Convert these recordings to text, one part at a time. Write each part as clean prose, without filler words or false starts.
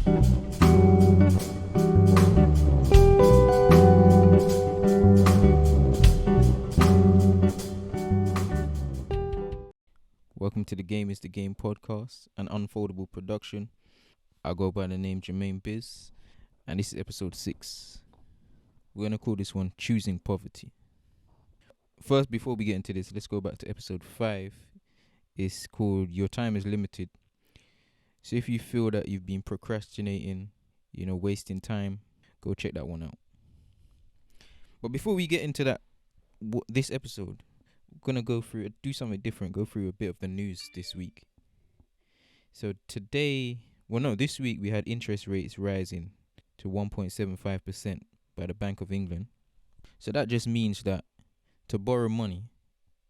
Welcome to the Game is the Game podcast, an Unfoldable production. I go by the name Jermainebiz, and this is episode 6. We're going to call this one Choosing Poverty. First, before we get into this, let's go back to episode 5. It's called Your Time is Limited. So if you feel that you've been procrastinating, wasting time, go check that one out. But before we get into that, this episode, we're going to do something different, go through a bit of the news this week. So this week we had interest rates rising to 1.75% by the Bank of England. So that just means that to borrow money,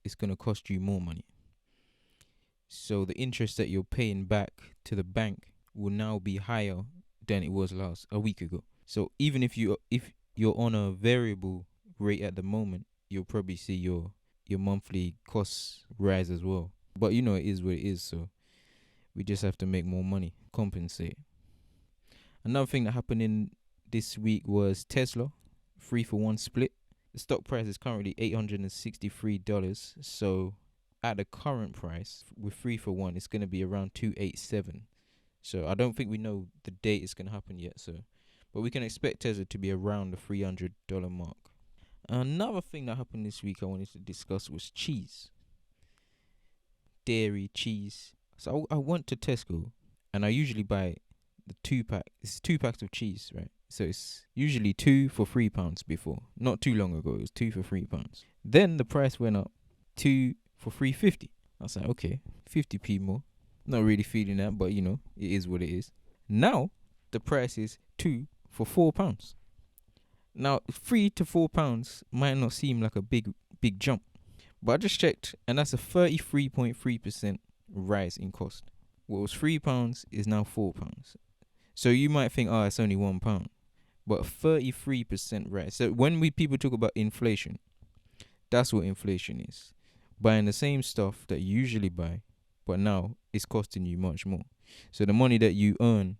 it's going to cost you more money. So the interest that you're paying back to the bank will now be higher than it was a week ago. So even if you're on a variable rate at the moment, you'll probably see your monthly costs rise as well. But it is what it is, so we just have to make more money, compensate. Another thing that happened in this week was Tesla 3-for-1 split. The stock price is currently $863, so at the current price with 3-for-1 it's going to be around 287. So I don't think we know the date it's going to happen yet, but we can expect Tesla to be around the $300 mark. Another thing that happened this week I wanted to discuss was cheese. Dairy, cheese. So I went to Tesco and I usually buy the 2-pack. It's 2 packs of cheese, right? So it's usually 2 for £3 before. Not too long ago, it was 2 for £3. Then the price went up 2 for $3.50. I was like, okay, 50p more. Not really feeling that, but it is what it is. Now the price is 2 for £4. Now, £3 to £4 might not seem like a big jump, but I just checked, and that's a 33.3% rise in cost. What was £3 is now £4. So you might think, it's only £1, but a 33% rise. So when people talk about inflation, that's what inflation is. Buying the same stuff that you usually buy, but now it's costing you much more. So the money that you earn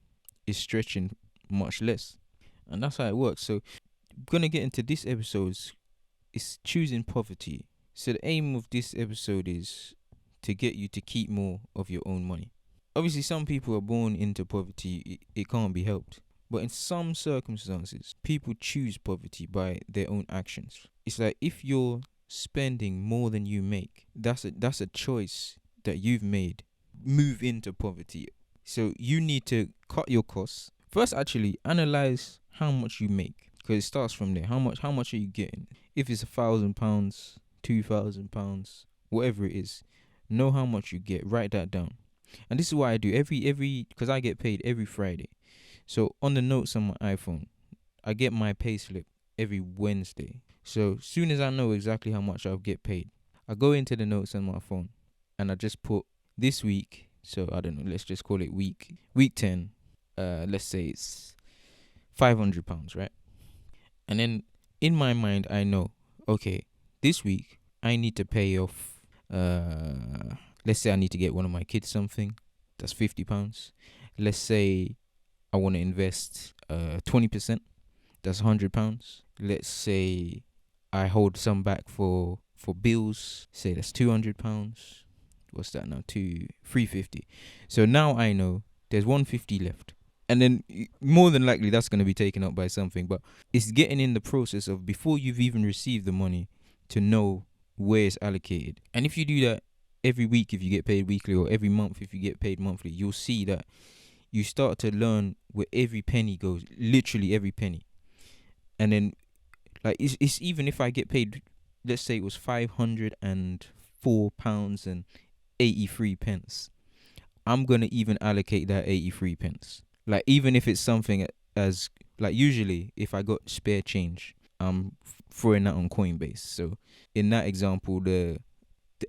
is stretching much less, and that's how it works. So gonna get into this episode is choosing poverty. So the aim of this episode is to get you to keep more of your own money. Obviously some people are born into poverty, it can't be helped, but in some circumstances people choose poverty by their own actions. It's like if you're spending more than you make, that's a choice that you've made. Move into poverty. So you need to cut your costs. First, actually analyze how much you make, because it starts from there. How much are you getting? If it's £1,000, £2,000, whatever it is, know how much you get. Write that down. And this is what I do every because I get paid every Friday. So on the notes on my iPhone, I get my pay slip every Wednesday. So soon as I know exactly how much I'll get paid, I go into the notes on my phone and I just put this week. So I don't know, let's just call it week 10. Let's say it's £500, right? And then in my mind, I know, okay, this week I need to pay off, let's say I need to get one of my kids something. That's £50. Let's say I want to invest 20%. That's £100. Let's say I hold some back for bills. Say that's £200. What's that now? £350. So now I know there's £150 left. And then more than likely that's going to be taken up by something. But it's getting in the process of, before you've even received the money, to know where it's allocated. And if you do that every week, if you get paid weekly, or every month if you get paid monthly, you'll see that you start to learn where every penny goes, literally every penny. And then like it's even if I get paid, let's say it was £504.83, I'm going to even allocate that 83 pence. Like, even if it's something as, like, usually if I got spare change, I'm throwing that on Coinbase. So in that example, the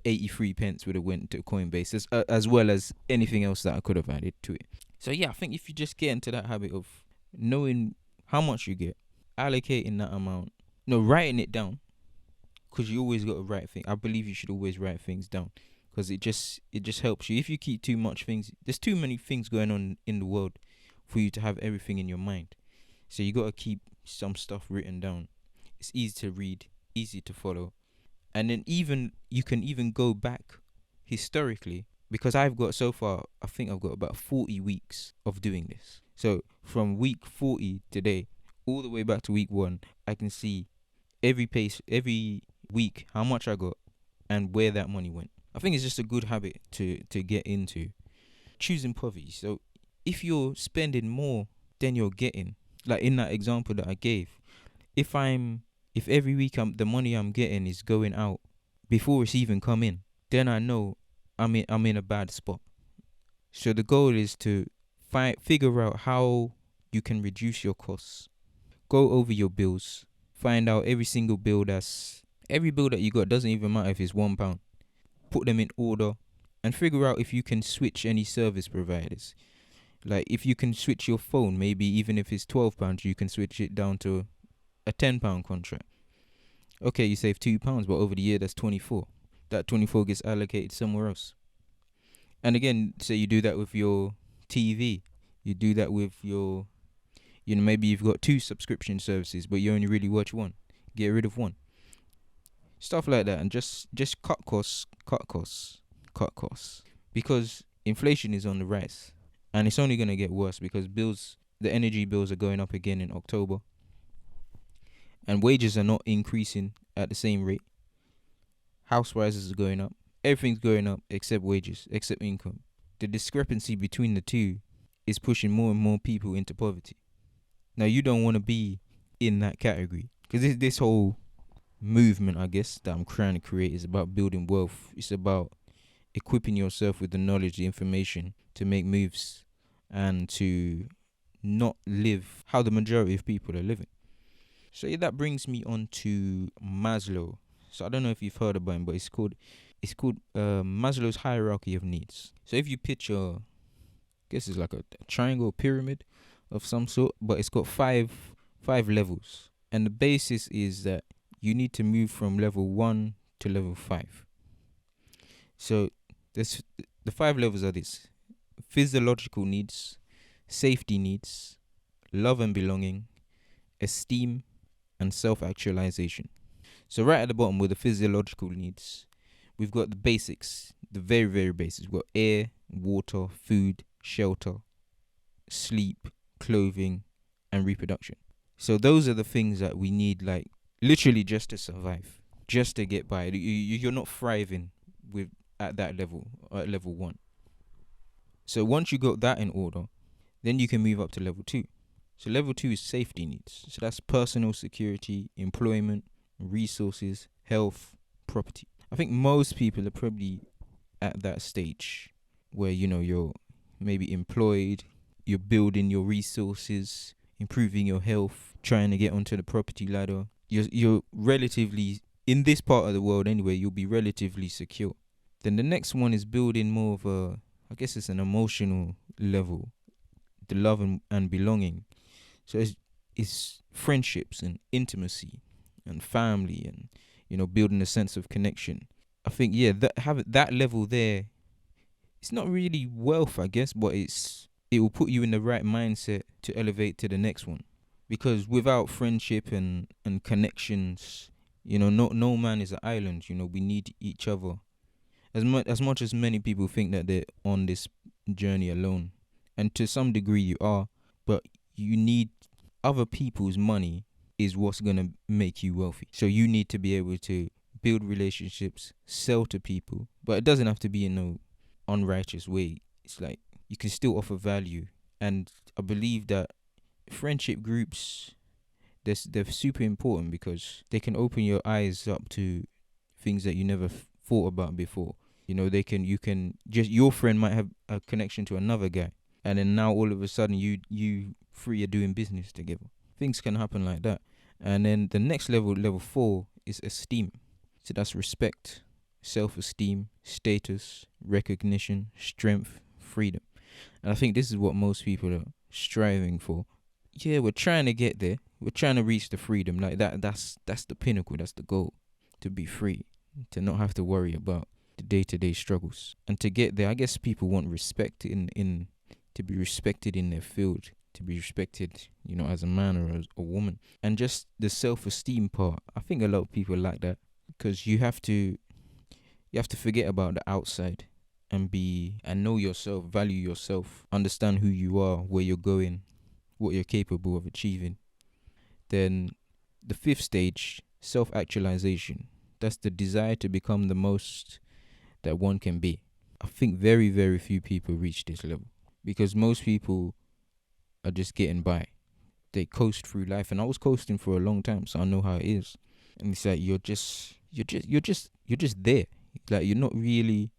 83 pence would have went to Coinbase, as well as anything else that I could have added to it. So yeah, I think if you just get into that habit of knowing how much you get, allocating that amount, writing it down, because you always got to write things. I believe you should always write things down, because it just helps you. If you keep too much things, there's too many things going on in the world for you to have everything in your mind. So you got to keep some stuff written down. It's easy to read, easy to follow. And then even you can even go back historically, because I've got so far, I think I've got about 40 weeks of doing this. So from week 40 today all the way back to week 1, I can see every week how much I got and where that money went. I think it's just a good habit to get into. Choosing poverty. So if you're spending more than you're getting, like in that example that I gave, if every week the money I'm getting is going out before it's even come in, then I know I'm in a bad spot. So the goal is to figure out how you can reduce your costs. Go over your bills. Find out every bill that you got, doesn't even matter if it's £1. Put them in order and figure out if you can switch any service providers. Like if you can switch your phone, maybe even if it's £12, you can switch it down to a £10 contract. Okay, you save £2, but over the year that's 24. That 24 gets allocated somewhere else. And again, say you do that with your TV. You do that with your, maybe you've got 2 subscription services, but you only really watch one. Get rid of one. Stuff like that, and just cut costs. Because inflation is on the rise, and it's only gonna get worse because the energy bills are going up again in October, and wages are not increasing at the same rate. House prices are going up. Everything's going up except wages, except income. The discrepancy between the two is pushing more and more people into poverty. Now, you don't want to be in that category, because this whole movement, I guess, that I'm trying to create is about building wealth. It's about equipping yourself with the knowledge, the information to make moves and to not live how the majority of people are living. So yeah, that brings me on to Maslow. So I don't know if you've heard about him, but it's called Maslow's hierarchy of needs. So if you picture, I guess it's like a triangle pyramid of some sort, but it's got five levels, and the basis is that you need to move from level 1 to level 5. So the 5 levels are this: physiological needs, safety needs, love and belonging, esteem, and self-actualization. So right at the bottom with the physiological needs, we've got the basics, the very, very basics. We've got air, water, food, shelter, sleep, clothing, and reproduction. So those are the things that we need, like literally just to survive, just to get by. You're not thriving at that level, at level 1. So once you got that in order, then you can move up to level 2. So level 2 is safety needs. So that's personal security, employment, resources, health, property. I think most people are probably at that stage where, you're maybe employed, you're building your resources, improving your health, trying to get onto the property ladder. You're relatively, in this part of the world anyway, you'll be relatively secure. Then the next one is building more of I guess it's an emotional level, the love and belonging. So it's friendships and intimacy and family and, building a sense of connection. I think, that level there, it's not really wealth, I guess, but it will put you in the right mindset to elevate to the next one. Because without friendship and connections, no man is an island. We need each other. As much as many people think that they're on this journey alone, and to some degree you are, but you need other people's money is what's going to make you wealthy. So you need to be able to build relationships, sell to people, but it doesn't have to be in no unrighteous way. It's like you can still offer value. And I believe that friendship groups, they're super important because they can open your eyes up to things that you never thought about before. Your friend might have a connection to another guy, and then now all of a sudden you three are doing business together. Things can happen like that. And then the next level 4, is esteem. So that's respect, self-esteem, status, recognition, strength, freedom. And I think this is what most people are striving for. Yeah, we're trying to get there. We're trying to reach the freedom. Like that's the pinnacle. That's the goal. To be free. To not have to worry about the day-to-day struggles. And to get there, I guess people want respect in to be respected in their field, to be respected, as a man or as a woman. And just the self-esteem part, I think a lot of people like that, because you have to forget about the outside and know yourself, value yourself, understand who you are, where you're going, what you're capable of achieving. Then the fifth stage, self-actualization. That's the desire to become the most that one can be. I think very, very few people reach this level, because most people are just getting by. They coast through life, and I was coasting for a long time, so I know how it is. And it's like you're just there. Like, you're not really.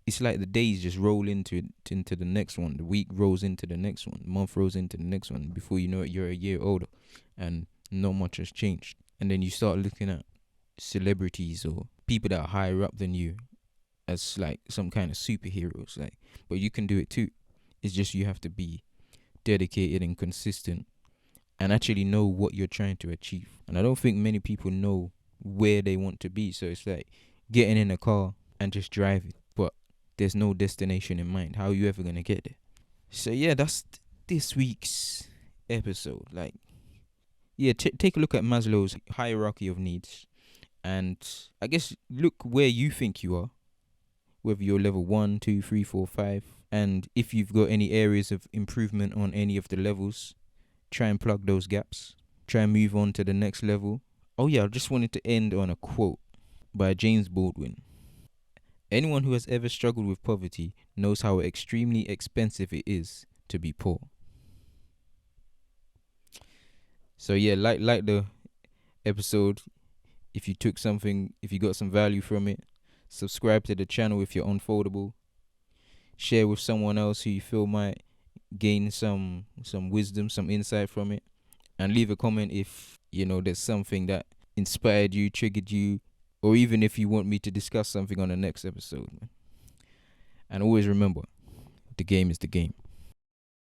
It's like the days just roll into the next one. The week rolls into the next one. The month rolls into the next one. Before you know it, you're a year older, and not much has changed. And then you start looking at celebrities or people that are higher up than you as like some kind of superheroes. Like, but you can do it too. It's just you have to be dedicated and consistent, and actually know what you're trying to achieve. And I don't think many people know where they want to be. So it's like getting in a car and just driving, but there's no destination in mind. How are you ever gonna get there? So yeah, that's this week's episode. Like, yeah, take a look at Maslow's hierarchy of needs, and I guess look where you think you are, whether you're level 1, 2, 3, 4, 5, and if you've got any areas of improvement on any of the levels, try and plug those gaps. Try and move on to the next level. Oh yeah, I just wanted to end on a quote by James Baldwin. Anyone who has ever struggled with poverty knows how extremely expensive it is to be poor. So yeah, like the episode. If you took something, if you got some value from it, subscribe to the channel if you're unfoldable. Share with someone else who you feel might gain some wisdom, some insight from it. And leave a comment if there's something that inspired you, triggered you, or even if you want me to discuss something on the next episode. And always remember, the game is the game.